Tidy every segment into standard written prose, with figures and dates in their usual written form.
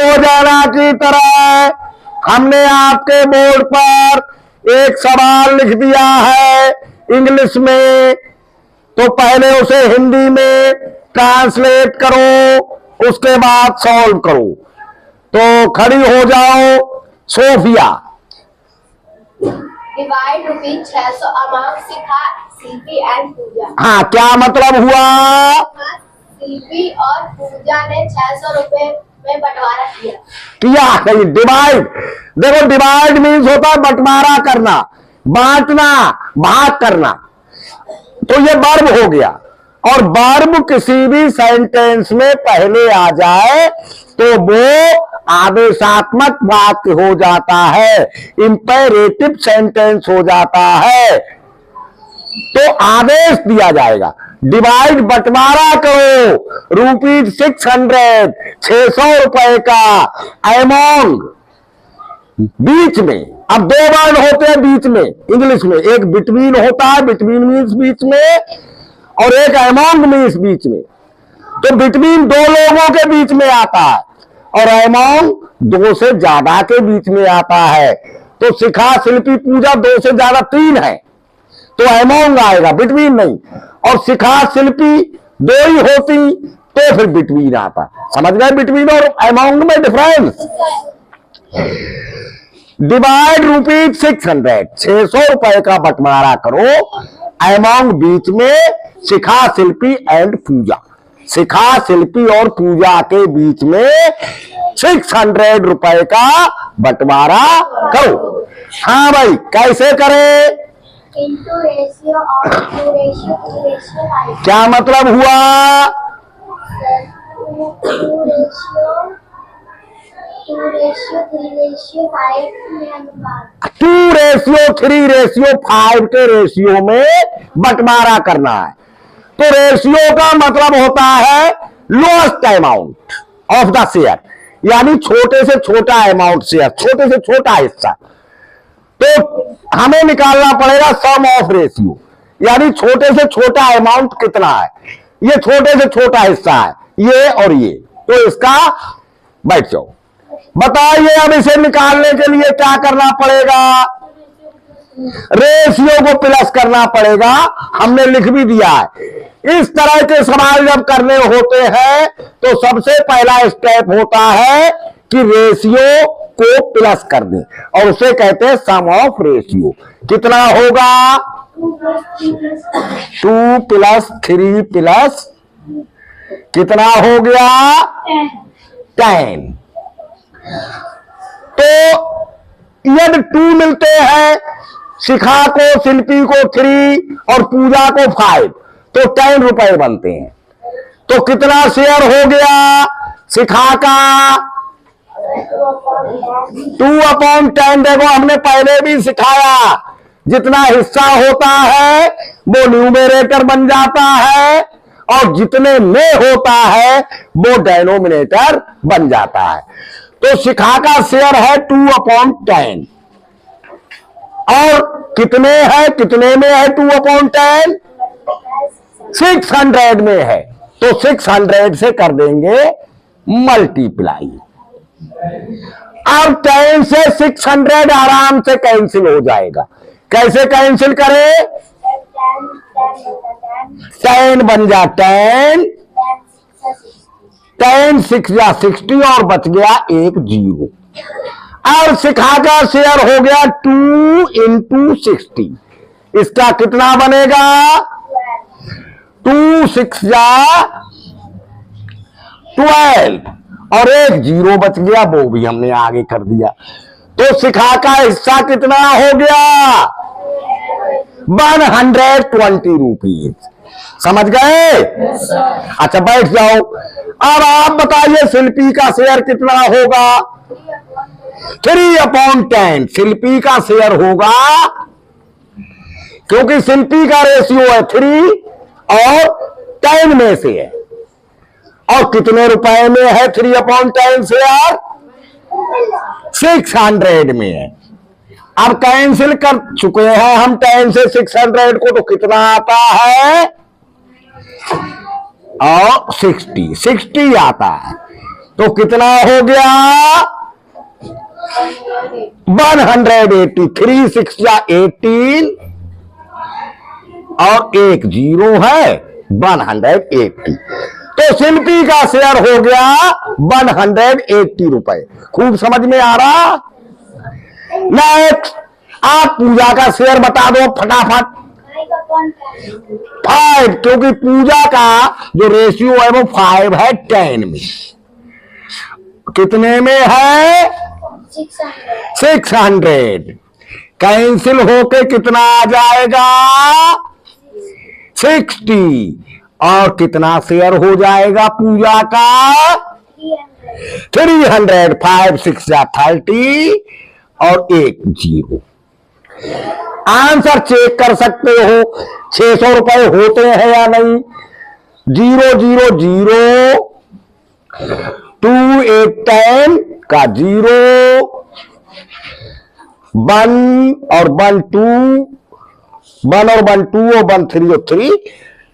रोजाना की तरह हमने आपके बोर्ड पर एक सवाल लिख दिया है इंग्लिश में, तो पहले उसे हिंदी में ट्रांसलेट करो, उसके बाद सॉल्व करो। तो खड़ी हो जाओ Sophia. Divide ₹600 amount Shikha, Shilpi and Pooja. हाँ, क्या मतलब हुआ? शिल्पी और पूजा ने ₹600 में बंटवारा किया। कहीं डिवाइड, देखो डिवाइड मीन्स होता है बंटवारा करना, बांटना, भाग करना। तो ये वर्ब हो गया, और वर्ब किसी भी सेंटेंस में पहले आ जाए तो वो आदेशात्मक वाक्य हो जाता है, इंपेरेटिव सेंटेंस हो जाता है। तो आदेश दिया जाएगा, डिवाइड बंटवारा करो ₹600, ₹600 का, अमॉन्ग बीच में। अब दो वर्ण होते हैं बीच में इंग्लिश में, एक बिटवीन होता है, बिटवीन मीन्स बीच में, और एक अमॉन्ग मीन्स बीच में। तो बिटवीन दो लोगों के बीच में आता है, और अमॉन्ग दो से ज्यादा के बीच में आता है। तो शिखा, शिल्पी, पूजा दो से ज्यादा 3 है, तो अमॉन्ग आएगा, बिटवीन नहीं। और शिखा, शिल्पी दो ही होती तो फिर बिटवीन आता। समझ गए बिटवीन और अमॉन्ग में डिफरेंस? डिवाइड ₹600, ₹600 का बंटवारा करो, अमॉन्ग बीच में शिखा, शिल्पी एंड पूजा। शिखा, शिल्पी और पूजा के बीच में ₹600 का बंटवारा करो। हाँ भाई, कैसे करें? इंटू रेशियो और टू रेशियो 5। क्या मतलब हुआ? 2:3:5 के रेशियो में बंटवारा करना है। तो रेशियो का मतलब होता है lowest amount of the share, यानी छोटे से छोटा अमाउंट शेयर, छोटे से छोटा हिस्सा। तो हमें निकालना पड़ेगा सम ऑफ रेशियो, यानी छोटे से छोटा अमाउंट कितना है। ये छोटे से छोटा हिस्सा है, ये और ये। तो इसका बैठ जाओ, बताइए अब इसे निकालने के लिए क्या करना पड़ेगा? रेशियो को प्लस करना पड़ेगा, हमने लिख भी दिया है। इस तरह के सवाल जब करने होते हैं तो सबसे पहला स्टेप होता है कि रेशियो को प्लस कर दें, और उसे कहते हैं सम ऑफ रेशियो। कितना होगा? 2 + 3 + कितना हो गया? 10। तो यदि 2 मिलते हैं, शिखा को, शिल्पी को 3 और पूजा को 5, तो ₹10 बनते हैं। तो कितना शेयर हो गया शिखा का? 2/10। देखो हमने पहले भी सिखाया, जितना हिस्सा होता है वो न्यूमेरेटर बन जाता है, और जितने में होता है वो डेनोमिनेटर बन जाता है। तो शिखा का शेयर है 2/10, और कितने है, कितने में है 2/10? 600 में है। तो 600 से कर देंगे मल्टीप्लाई। अब 10 से 600 आराम से कैंसिल हो जाएगा। कैसे कैंसिल करें? 10 बन जा 10, 10 6 जा 60, और बच गया एक 0। और शिखा का शेयर हो गया 2 × 60। इसका कितना बनेगा? 2 6 जा 12, और एक 0 बच गया, वो भी हमने आगे कर दिया। तो शिखा का हिस्सा कितना हो गया? 120 रुपीज। समझ गए? अच्छा बैठ जाओ। अब आप बताइए शिल्पी का शेयर कितना होगा? 3/10 शिल्पी का शेयर होगा, क्योंकि शिल्पी का रेशियो है 3 और 10 में से है। और कितने रुपए में है 3/10 शेयर? 600 में है। अब कैंसिल कर चुके हैं हम 10 से 600 को, तो कितना आता है? और 60 आता है। तो कितना हो गया 180। 3 6 या 18 और एक 0 है 180। तो शिल्पी का शेयर हो गया 180 रुपए। खूब समझ में आ रहा। नेक्स्ट आप पूजा का शेयर बता दो फटाफट। 5, क्योंकि पूजा का जो रेशियो है वो 5 है 10 में। कितने में है 600। कैंसिल होके कितना आ जाएगा 60। और कितना शेयर हो जाएगा पूजा का 300। 5 6 या 30 और एक 0। आंसर चेक कर सकते हो 600 रुपए होते हैं या नहीं। 0 0 0 2 8 10 का 0 1 और 1 2 1 और 1 2 और 1 3 और 3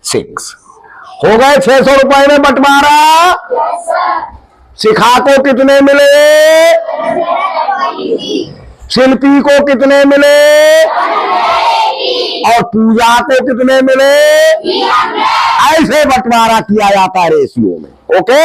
6 हो गए 600 रुपए में बंटवारा। शिखा को कितने मिले शिल्पी को कितने मिले और पूजा को कितने मिले। ऐसे बंटवारा किया जाता है रेशियो में। ओके